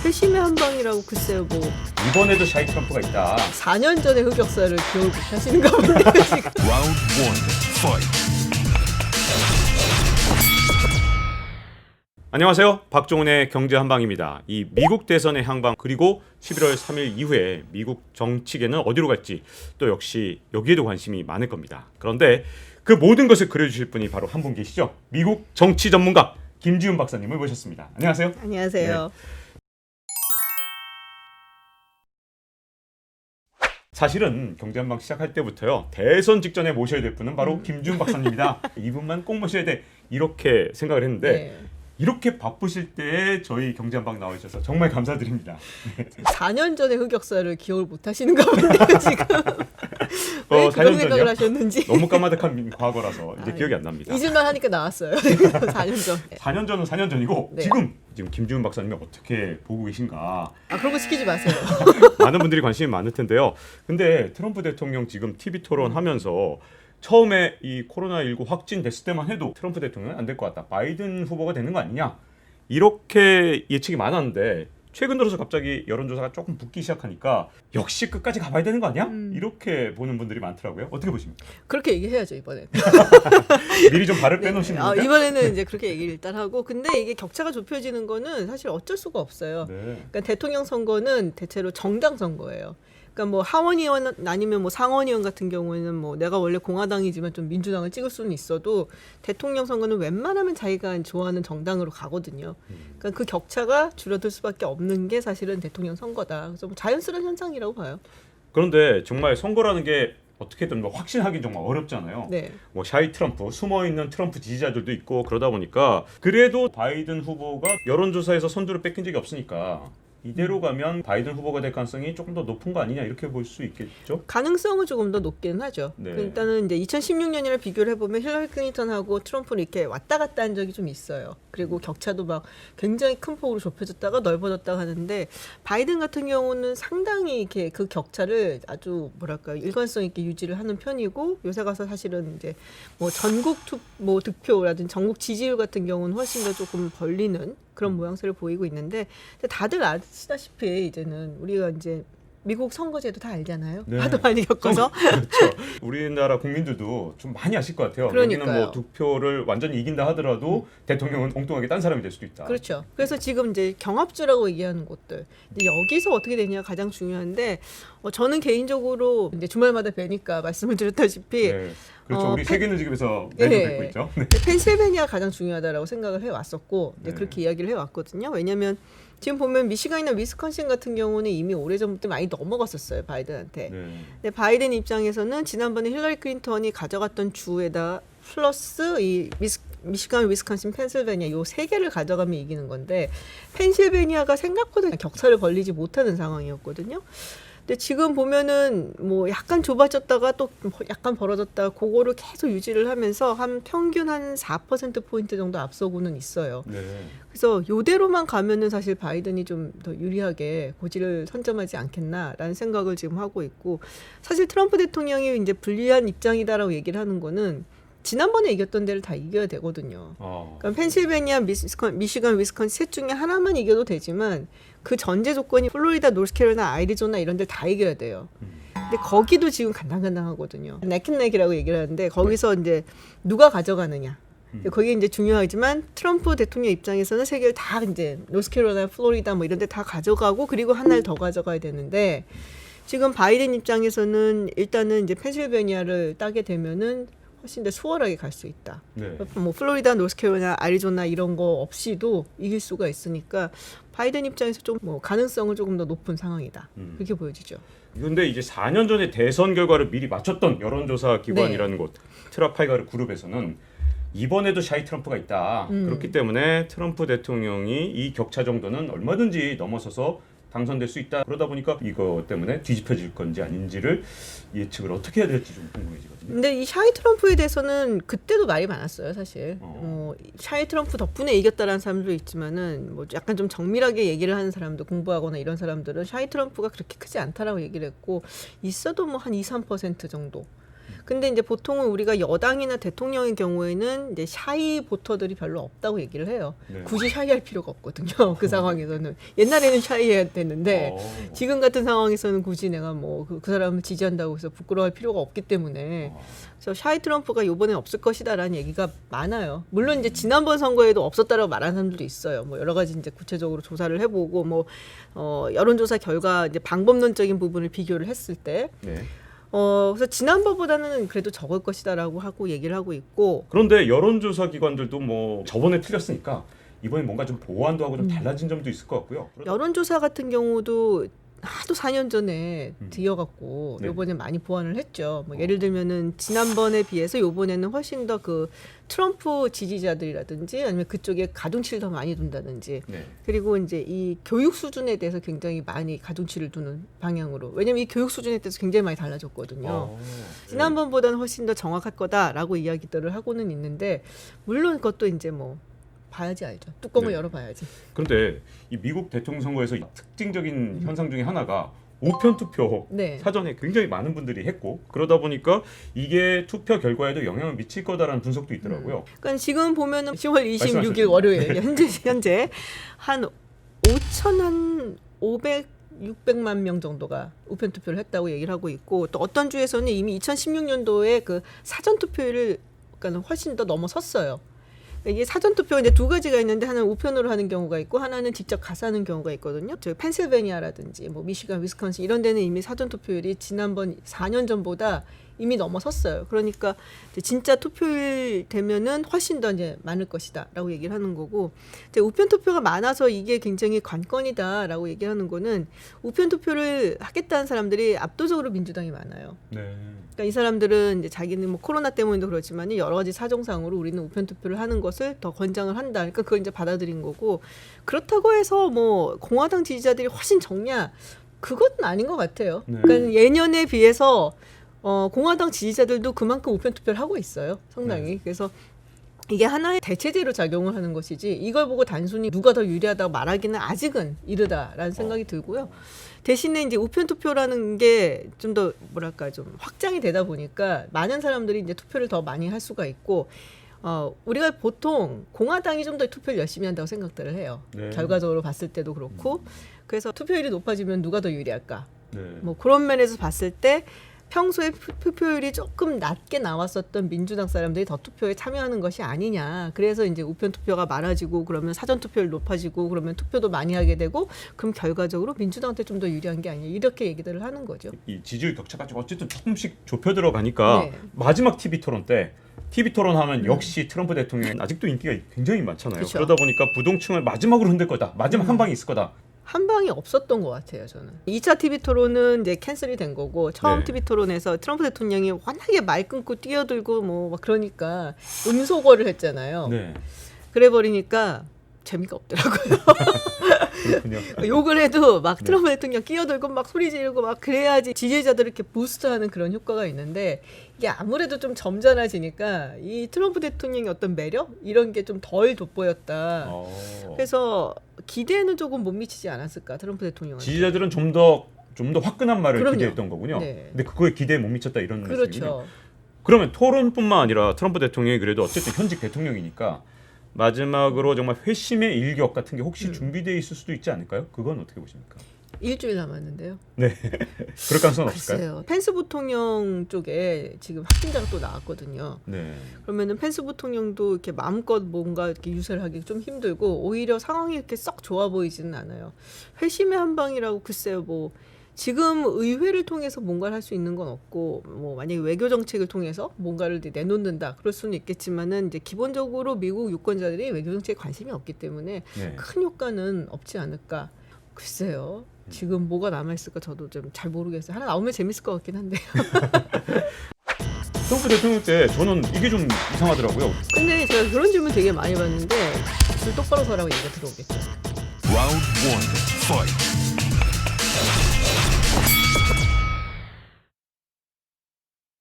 회심의 한 방이라고 글쎄요 뭐 이번에도 샤이 트럼프가 있다. 4년 전의 흑역사를 기억을 못 하시는가 본데요 지금. Round one, fight. 안녕하세요. 박종훈의 경제 한방입니다. 이 미국 대선의 향방 그리고 11월 3일 이후에 미국 정치계는 어디로 갈지 또 역시 여기에도 관심이 많을 겁니다. 그런데 그 모든 것을 그려주실 분이 바로 한 분 계시죠. 미국 정치 전문가 김지훈 박사님을 모셨습니다. 안녕하세요. 안녕하세요. 사실은 경제 한방 시작할 때부터요. 대선 직전에 모셔야 될 분은 바로 김지훈 박사님이다. 이분만 꼭 모셔야 돼. 이렇게 생각을 했는데 네. 이렇게 바쁘실 때 저희 경제 한방 나와주셔서 정말 감사드립니다. 4년 전의 흑역사를 기억을 못 하시는가 본데요 지금. 왜 4년 그런 생각을 전이요? 하셨는지. 너무 까마득한 과거라서 이제 기억이 안 납니다. 잊을만 하니까 나왔어요. 4년 전. 4년 전은 4년 전이고 네. 지금 김지훈 박사님이 어떻게 보고 계신가 아 그런 거 시키지 마세요. 많은 분들이 관심이 많을 텐데요. 근데 트럼프 대통령 지금 TV 토론하면서 처음에 이 코로나19 확진됐을 때만 해도 트럼프 대통령은 안 될 것 같다. 바이든 후보가 되는 거 아니냐. 이렇게 예측이 많았는데 최근 들어서 갑자기 여론조사가 조금 붙기 시작하니까 역시 끝까지 가봐야 되는 거 아니야? 이렇게 보는 분들이 많더라고요. 어떻게 보십니까? 그렇게 얘기해야죠 이번에. 미리 좀 발을 빼놓으시는 건가요? 이번에는 이제 그렇게 얘기를 일단 하고, 근데 이게 격차가 좁혀지는 거는 사실 어쩔 수가 없어요. 네. 그러니까 대통령 선거는 대체로 정당 선거예요. 그러니까 뭐 하원의원 아니면 뭐 상원의원 같은 경우에는 뭐 내가 원래 공화당이지만 좀 민주당을 찍을 수는 있어도 대통령 선거는 웬만하면 자기가 좋아하는 정당으로 가거든요. 그러니까 그 격차가 줄어들 수밖에 없는 게 사실은 대통령 선거다. 그래서 뭐 자연스러운 현상이라고 봐요. 그런데 정말 선거라는 게 어떻게든 뭐 확신하기 정말 어렵잖아요. 네. 뭐 샤이 트럼프, 숨어있는 트럼프 지지자들도 있고 그러다 보니까 그래도 바이든 후보가 여론조사에서 선두를 뺏긴 적이 없으니까 이대로 가면 바이든 후보가 될 가능성이 조금 더 높은 거 아니냐 이렇게 볼 수 있겠죠? 가능성은 조금 더 높기는 하죠. 네. 일단은 이제 2016년이랑 비교를 해보면 힐러리 클린턴하고 트럼프는 이렇게 왔다 갔다 한 적이 좀 있어요. 그리고 격차도 막 굉장히 큰 폭으로 좁혀졌다가 넓어졌다가 하는데, 바이든 같은 경우는 상당히 이렇게 그 격차를 아주 뭐랄까 일관성 있게 유지를 하는 편이고, 요새 가서 사실은 이제 뭐 전국 뭐 득표라든지 전국 지지율 같은 경우는 훨씬 더 조금 벌리는 그런 모양새를 보이고 있는데, 다들 아시다시피 이제는 우리가 이제 미국 선거제도 다 알잖아요. 네. 하도 많이 겪어서. 그렇죠. 우리나라 국민들도 좀 많이 아실 것 같아요. 여기는 그러니까요. 뭐 득표를 완전히 이긴다 하더라도 대통령은 엉뚱하게 딴 사람이 될 수도 있다. 그렇죠. 그래서 지금 이제 경합주라고 얘기하는 곳들. 근데 여기서 어떻게 되냐가 가장 중요한데, 저는 개인적으로 이제 주말마다 뵈니까 말씀을 드렸다시피 네. 그렇죠. 우리 세계는지급에서 네. 매주 뵙고 있죠. 네. 펜실베니아가 가장 중요하다라고 생각을 해왔었고, 이제 네. 그렇게 이야기를 해왔거든요. 왜냐하면 지금 보면 미시간이나 위스콘신 같은 경우는 이미 오래전부터 많이 넘어갔었어요, 바이든한테. 네. 근데 바이든 입장에서는 지난번에 힐러리 클린턴이 가져갔던 주에다 플러스 이 미시간, 위스콘신, 펜실베니아 요 세 개를 가져가면 이기는 건데, 펜실베니아가 생각보다 격차를 벌리지 못하는 상황이었거든요. 근데 지금 보면은 뭐 약간 좁아졌다가 또 약간 벌어졌다가 그거를 계속 유지를 하면서 한 평균 한 4%포인트 정도 앞서고는 있어요. 네. 그래서 요대로만 가면은 사실 바이든이 좀 더 유리하게 고지를 선점하지 않겠나라는 생각을 지금 하고 있고, 사실 트럼프 대통령이 이제 불리한 입장이다라고 얘기를 하는 거는 지난번에 이겼던 데를 다 이겨야 되거든요. 그러니까 펜실베니아, 미시간, 위스콘신 셋 중에 하나만 이겨도 되지만 그 전제 조건이 플로리다, 노스캐롤라이나, 아리조나 이런 데를 다 이겨야 돼요. 근데 거기도 지금 간당간당하거든요. 네킨넥이라고 얘기를 하는데 거기서 이제 누가 가져가느냐. 거기 이제 중요하지만 트럼프 대통령 입장에서는 세 개를 다 이제 노스캐롤라이나, 플로리다 뭐 이런 데 다 가져가고 그리고 하나를 더 가져가야 되는데, 지금 바이든 입장에서는 일단은 이제 펜실베니아를 따게 되면은 훨씬 더 수월하게 갈 수 있다. 네. 뭐 플로리다, 노스캐롤라이나, 아리조나 이런 거 없이도 이길 수가 있으니까 바이든 입장에서 좀 뭐 가능성은 조금 더 높은 상황이다. 그렇게 보여지죠. 그런데 이제 4년 전에 대선 결과를 미리 맞췄던 여론조사 기관이라는 곳 트라파이가르 그룹에서는 이번에도 샤이 트럼프가 있다. 그렇기 때문에 트럼프 대통령이 이 격차 정도는 얼마든지 넘어서서 당선될 수 있다. 그러다 보니까 이거 때문에 뒤집혀질 건지 아닌지를 예측을 어떻게 해야 될지 좀 궁금해지거든요. 근데 이 샤이 트럼프에 대해서는 그때도 말이 많았어요, 사실. 샤이 트럼프 덕분에 이겼다라는 사람도 있지만은 뭐 약간 좀 정밀하게 얘기를 하는 사람도, 공부하거나 이런 사람들은 샤이 트럼프가 그렇게 크지 않다라고 얘기를 했고, 있어도 뭐 한 2, 3% 정도. 근데 이제 보통은 우리가 여당이나 대통령의 경우에는 이제 샤이 보터들이 별로 없다고 얘기를 해요. 네. 굳이 샤이할 필요가 없거든요. 그 상황에서는. 옛날에는 샤이해야 되는데 지금 같은 상황에서는 굳이 내가 뭐 그 사람을 지지한다고 해서 부끄러워할 필요가 없기 때문에 그래서 샤이 트럼프가 이번에 없을 것이다라는 얘기가 많아요. 물론 이제 지난번 선거에도 없었다라고 말하는 사람들도 있어요. 뭐 여러 가지 이제 구체적으로 조사를 해보고 뭐 여론조사 결과 이제 방법론적인 부분을 비교를 했을 때 네. 그래서 지난번보다는 그래도 적을 것이다라고 하고 얘기를 하고 있고. 그런데 여론조사 기관들도 뭐 저번에 틀렸으니까 이번에 뭔가 좀 보완도 하고 좀 달라진 점도 있을 것 같고요. 여론조사 같은 경우도 하도 4년 전에 뒤어갖고 네. 요번에 많이 보완을 했죠. 뭐 예를 들면은 지난번에 비해서 요번에는 훨씬 더 그 트럼프 지지자들이라든지 아니면 그쪽에 가중치를 더 많이 둔다든지 네. 그리고 이제 이 교육 수준에 대해서 굉장히 많이 가중치를 두는 방향으로. 왜냐면 이 교육 수준에 대해서 굉장히 많이 달라졌거든요. 지난번보다는 훨씬 더 정확할 거다라고 이야기들을 하고는 있는데 물론 그것도 이제 뭐 봐야지 알죠. 뚜껑을 네. 열어봐야지. 그런데 이 미국 대통령 선거에서 특징적인 현상 중에 하나가 우편 투표 네. 사전에 굉장히 많은 분들이 했고 그러다 보니까 이게 투표 결과에도 영향을 미칠 거다라는 분석도 있더라고요. 그러니까 지금 보면은 10월 26일 말씀하셨죠. 월요일 현재 한 600만 명 정도가 우편 투표를 했다고 얘기를 하고 있고 또 어떤 주에서는 이미 2016년도에 그 사전 투표율을 그러니까 훨씬 더 넘어섰어요. 이게 사전 투표가 이제 두 가지가 있는데 하나는 우편으로 하는 경우가 있고 하나는 직접 가서 하는 경우가 있거든요. 저 펜실베니아라든지 뭐 미시간, 위스콘신 이런 데는 이미 사전 투표율이 지난번 4년 전보다 이미 넘어섰어요. 그러니까 이제 진짜 투표율 되면은 훨씬 더 이제 많을 것이다라고 얘기를 하는 거고, 이제 우편 투표가 많아서 이게 굉장히 관건이다라고 얘기하는 거는 우편 투표를 하겠다는 사람들이 압도적으로 민주당이 많아요. 네. 그러니까 이 사람들은 이제 자기는 뭐 코로나 때문에도 그렇지만 여러 가지 사정상으로 우리는 우편 투표를 하는 것을 더 권장을 한다. 그러니까 그걸 이제 받아들인 거고, 그렇다고 해서 뭐 공화당 지지자들이 훨씬 적냐? 그건 아닌 것 같아요. 네. 그러니까 예년에 비해서 공화당 지지자들도 그만큼 우편 투표를 하고 있어요. 상당히. 네. 그래서 이게 하나의 대체제로 작용을 하는 것이지 이걸 보고 단순히 누가 더 유리하다고 말하기는 아직은 이르다라는 생각이 들고요. 대신에 이제 우편 투표라는 게 좀 더 뭐랄까 좀 확장이 되다 보니까 많은 사람들이 이제 투표를 더 많이 할 수가 있고, 우리가 보통 공화당이 좀 더 투표를 열심히 한다고 생각들을 해요. 네. 결과적으로 봤을 때도 그렇고, 그래서 투표율이 높아지면 누가 더 유리할까? 네. 뭐 그런 면에서 봤을 때 평소에 투표율이 조금 낮게 나왔었던 민주당 사람들이 더 투표에 참여하는 것이 아니냐. 그래서 이제 우편 투표가 많아지고 그러면 사전 투표율 높아지고 그러면 투표도 많이 하게 되고 그럼 결과적으로 민주당한테 좀 더 유리한 게 아니냐. 이렇게 얘기들을 하는 거죠. 이 지지율 격차가 좀 어쨌든 조금씩 좁혀 들어가니까 네. 마지막 TV 토론 때 TV 토론하면 역시 트럼프 대통령이 아직도 인기가 굉장히 많잖아요. 그쵸. 그러다 보니까 부동층을 마지막으로 흔들 거다. 마지막 한 방이 있을 거다. 한 방이 없었던 것 같아요, 저는. 2차 TV 토론은 이제 캔슬이 된 거고, 처음 네. TV 토론에서 트럼프 대통령이 워낙에 말 끊고 뛰어들고 뭐 막 그러니까 음소거를 했잖아요. 네. 그래 버리니까 재미가 없더라고요. 그렇군요. 욕을 해도 막 네. 트럼프 대통령 끼어들고 막 소리 지르고 막 그래야지 지지자들을 이렇게 부스트하는 그런 효과가 있는데, 이게 아무래도 좀 점잖아지니까 이 트럼프 대통령의 어떤 매력 이런 게 좀 덜 돋보였다. 그래서 기대는 조금 못 미치지 않았을까 트럼프 대통령한테. 지지자들은 좀 더 화끈한 말을 그럼요. 기대했던 거군요. 네. 근데 그거에 기대에 못 미쳤다 이런 말씀이군요. 그렇죠. 그러면 토론뿐만 아니라 트럼프 대통령이 그래도 어쨌든 현직 대통령이니까 마지막으로 정말 회심의 일격 같은 게 혹시 준비되어 있을 수도 있지 않을까요? 그건 어떻게 보십니까? 일주일 남았는데요. 네, 그럴 가능성은 없을까요? 글쎄요. 펜스 부통령 쪽에 지금 확진자가 또 나왔거든요. 네, 그러면은 펜스 부통령도 이렇게 마음껏 뭔가 이렇게 유세를 하기 좀 힘들고 오히려 상황이 이렇게 썩 좋아 보이지는 않아요. 회심의 한 방이라고 글쎄요. 뭐 지금 의회를 통해서 뭔가를 할 수 있는 건 없고, 뭐 만약에 외교 정책을 통해서 뭔가를 내놓는다 그럴 수는 있겠지만은 이제 기본적으로 미국 유권자들이 외교 정책에 관심이 없기 때문에 네. 큰 효과는 없지 않을까. 글쎄요. 지금 뭐가 남아 있을까 저도 좀 잘 모르겠어요. 하나 나오면 재밌을 것 같긴 한데요. 트럼프 대통령 때 저는 이게 좀 이상하더라고요. 근데 제가 그런 질문 되게 많이 받는데 줄 똑바로 서라고 얘기가 들어오겠죠. Round one, fight.